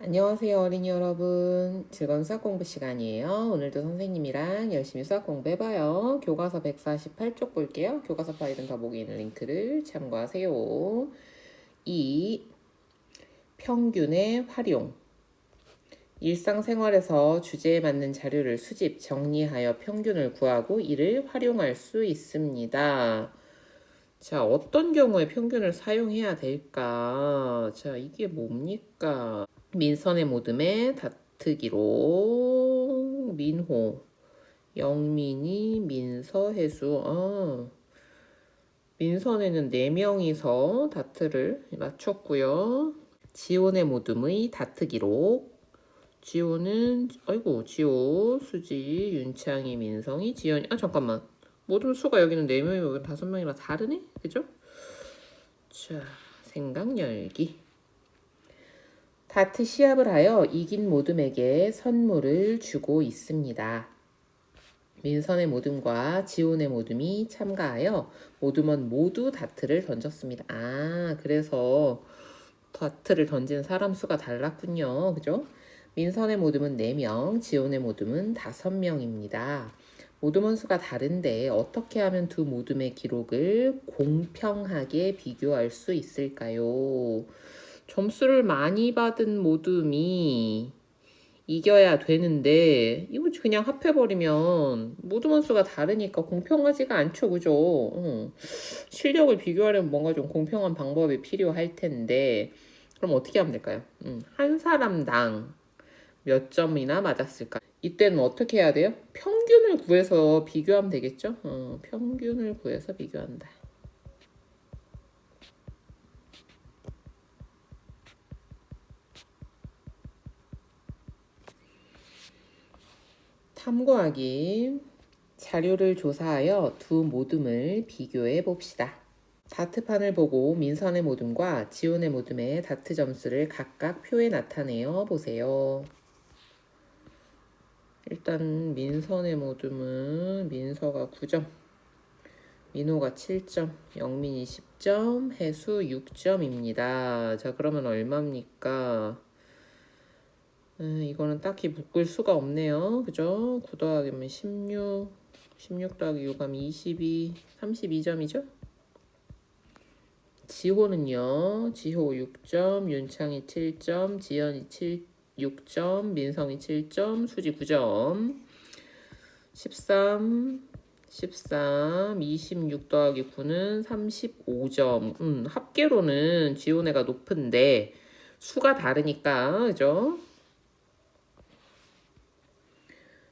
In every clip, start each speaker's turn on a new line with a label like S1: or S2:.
S1: 안녕하세요, 어린이 여러분. 즐거운 수학 공부 시간이에요. 오늘도 선생님이랑 열심히 수학 공부해봐요. 교과서 148쪽 볼게요. 교과서 파일은 더보기 있는 링크를 참고하세요. 2. 평균의 활용. 일상생활에서 주제에 맞는 자료를 수집, 정리하여 평균을 구하고 이를 활용할 수 있습니다. 자, 어떤 경우에 평균을 사용해야 될까? 자, 이게 뭡니까? 민선의 모듬의 다투기로 민호, 영민이, 민서, 해수. 민선에는 4명이서 다트를 맞췄고요. 지온의 모듬의 다투기로 지호는 지호, 수지, 윤창이, 민성이, 지연이. 잠깐만. 모든 수가 여기는 4명이고 여기는 5명이라 다르네? 그죠? 자, 생각 열기. 다트 시합을 하여 이긴 모듬에게 선물을 주고 있습니다. 민선의 모듬과 지온의 모듬이 참가하여 모듬은 모두 다트를 던졌습니다. 그래서 다트를 던진 사람 수가 달랐군요. 그죠? 민선의 모듬은 4명, 지온의 모듬은 5명입니다. 모듬원 수가 다른데 어떻게 하면 두 모듬의 기록을 공평하게 비교할 수 있을까요? 점수를 많이 받은 모둠이 이겨야 되는데 이거 그냥 합해버리면 모둠원 수가 다르니까 공평하지가 않죠. 그죠? 실력을 비교하려면 뭔가 좀 공평한 방법이 필요할 텐데 그럼 어떻게 하면 될까요? 한 사람당 몇 점이나 맞았을까? 이때는 어떻게 해야 돼요? 평균을 구해서 비교하면 되겠죠? 평균을 구해서 비교한다. 참고하기. 자료를 조사하여 두 모둠을 비교해 봅시다. 다트판을 보고 민선의 모둠과 지온의 모둠의 다트 점수를 각각 표에 나타내어 보세요. 일단 민선의 모둠은 민서가 9점, 민호가 7점, 영민이 10점, 해수 6점입니다. 자, 그러면 얼마입니까? 이거는 딱히 묶을 수가 없네요. 그죠? 9 더하기면 16, 16 더하기 6 하면 22, 32점이죠? 지호는요. 지호 6점, 윤창이 7점, 지연이 6점, 민성이 7점, 수지 9점. 13, 26 더하기 9는 35점. 합계로는 지호네가 높은데 수가 다르니까, 그죠?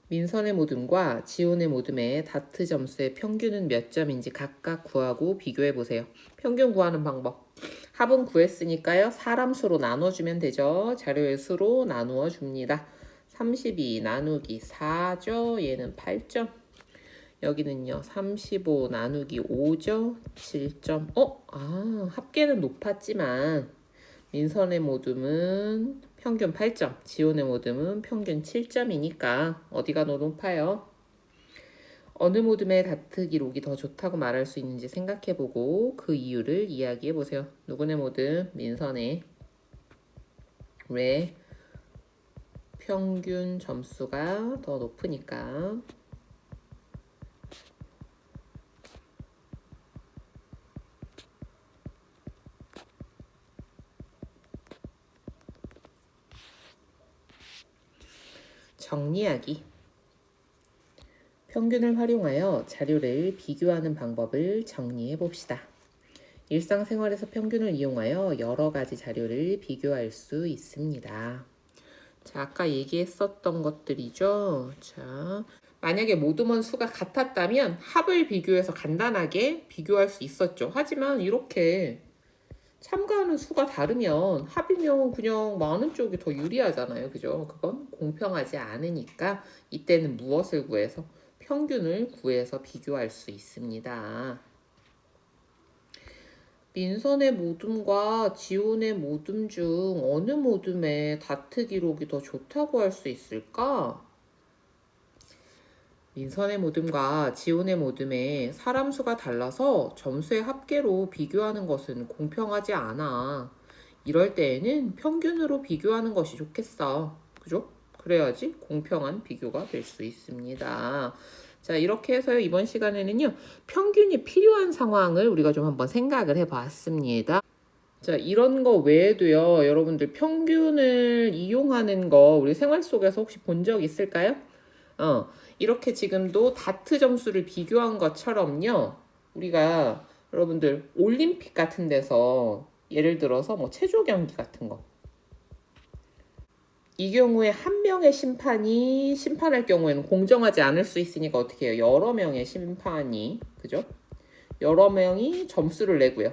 S1: 민선의 모듬과 지온의 모듬의 다트 점수의 평균은 몇 점인지 각각 구하고 비교해 보세요. 평균 구하는 방법. 합은 구했으니까요. 사람 수로 나눠주면 되죠. 자료의 수로 나누어 줍니다. 32 나누기 4죠. 얘는 8점. 여기는요. 35 나누기 5죠. 7점. 합계는 높았지만 민선의 모듬은 평균 8점, 지온의 모듬은 평균 7점이니까 어디가 더 높아요? 어느 모듬의 다트 기록이 더 좋다고 말할 수 있는지 생각해보고 그 이유를 이야기해보세요. 누구네 모듬? 민선의. 왜? 평균 점수가 더 높으니까. 정리하기. 평균을 활용하여 자료를 비교하는 방법을 정리해 봅시다. 일상생활에서 평균을 이용하여 여러 가지 자료를 비교할 수 있습니다. 자, 아까 얘기했었던 것들이죠. 자, 만약에 모둠원 수가 같았다면 합을 비교해서 간단하게 비교할 수 있었죠. 하지만 이렇게 참가하는 수가 다르면 합이면 그냥 많은 쪽이 더 유리하잖아요. 그죠? 그건 공평하지 않으니까 이때는 무엇을 구해서? 평균을 구해서 비교할 수 있습니다. 민선의 모둠과 지온의 모둠 중 어느 모둠의 다트 기록이 더 좋다고 할 수 있을까? 민선의 모둠과 지온의 모둠의 사람 수가 달라서 점수의 합계로 비교하는 것은 공평하지 않아. 이럴 때에는 평균으로 비교하는 것이 좋겠어. 그죠? 그래야지 공평한 비교가 될 수 있습니다. 자, 이렇게 해서 이번 시간에는요, 평균이 필요한 상황을 우리가 좀 한번 생각을 해봤습니다. 자, 이런 거 외에도요, 여러분들 평균을 이용하는 거 우리 생활 속에서 혹시 본 적 있을까요? 이렇게 지금도 다트 점수를 비교한 것처럼요, 우리가 여러분들 올림픽 같은 데서 예를 들어서 뭐 체조 경기 같은 거, 이 경우에 한 명의 심판이 심판할 경우에는 공정하지 않을 수 있으니까 어떻게 해요? 여러 명의 심판이, 그죠? 여러 명이 점수를 내고요.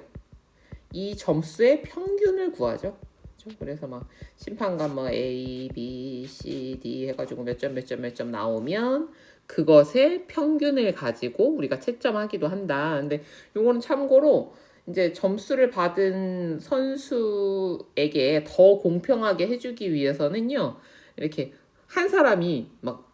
S1: 이 점수의 평균을 구하죠. 그렇죠? 그래서 막 심판관 뭐 A, B, C, D 해가지고 몇 점, 몇 점, 몇 점 나오면 그것의 평균을 가지고 우리가 채점하기도 한다. 근데 요거는 참고로 이제 점수를 받은 선수에게 더 공평하게 해주기 위해서는요, 이렇게 한 사람이 막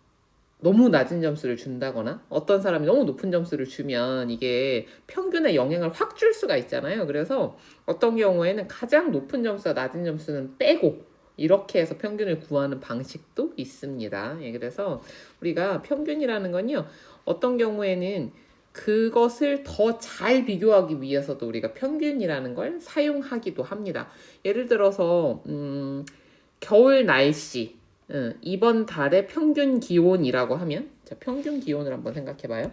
S1: 너무 낮은 점수를 준다거나 어떤 사람이 너무 높은 점수를 주면 이게 평균에 영향을 확 줄 수가 있잖아요. 그래서 어떤 경우에는 가장 높은 점수와 낮은 점수는 빼고 이렇게 해서 평균을 구하는 방식도 있습니다. 예, 그래서 우리가 평균이라는 건요, 어떤 경우에는 그것을 더 잘 비교하기 위해서도 우리가 평균이라는 걸 사용하기도 합니다. 예를 들어서 겨울 날씨, 이번 달의 평균 기온이라고 하면, 자, 평균 기온을 한번 생각해봐요.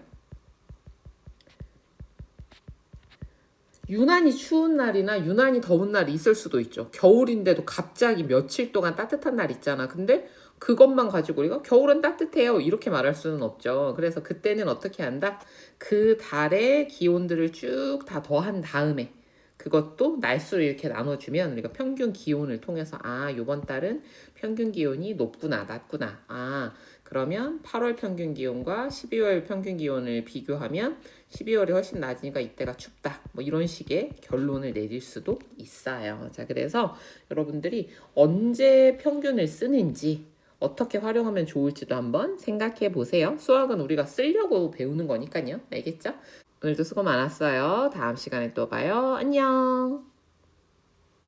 S1: 유난히 추운 날이나 유난히 더운 날이 있을 수도 있죠. 겨울인데도 갑자기 며칠 동안 따뜻한 날 있잖아. 근데 그것만 가지고 우리가 겨울은 따뜻해요, 이렇게 말할 수는 없죠. 그래서 그때는 어떻게 한다? 그 달의 기온들을 쭉 다 더한 다음에 그것도 날수를 이렇게 나눠주면 우리가 평균 기온을 통해서, 아, 요번 달은 평균 기온이 높구나, 낮구나. 아, 그러면 8월 평균 기온과 12월 평균 기온을 비교하면 12월이 훨씬 낮으니까 이때가 춥다. 뭐 이런 식의 결론을 내릴 수도 있어요. 자, 그래서 여러분들이 언제 평균을 쓰는지, 어떻게 활용하면 좋을지도 한번 생각해 보세요. 수학은 우리가 쓰려고 배우는 거니까요. 알겠죠? 오늘도 수고 많았어요. 다음 시간에 또 봐요. 안녕.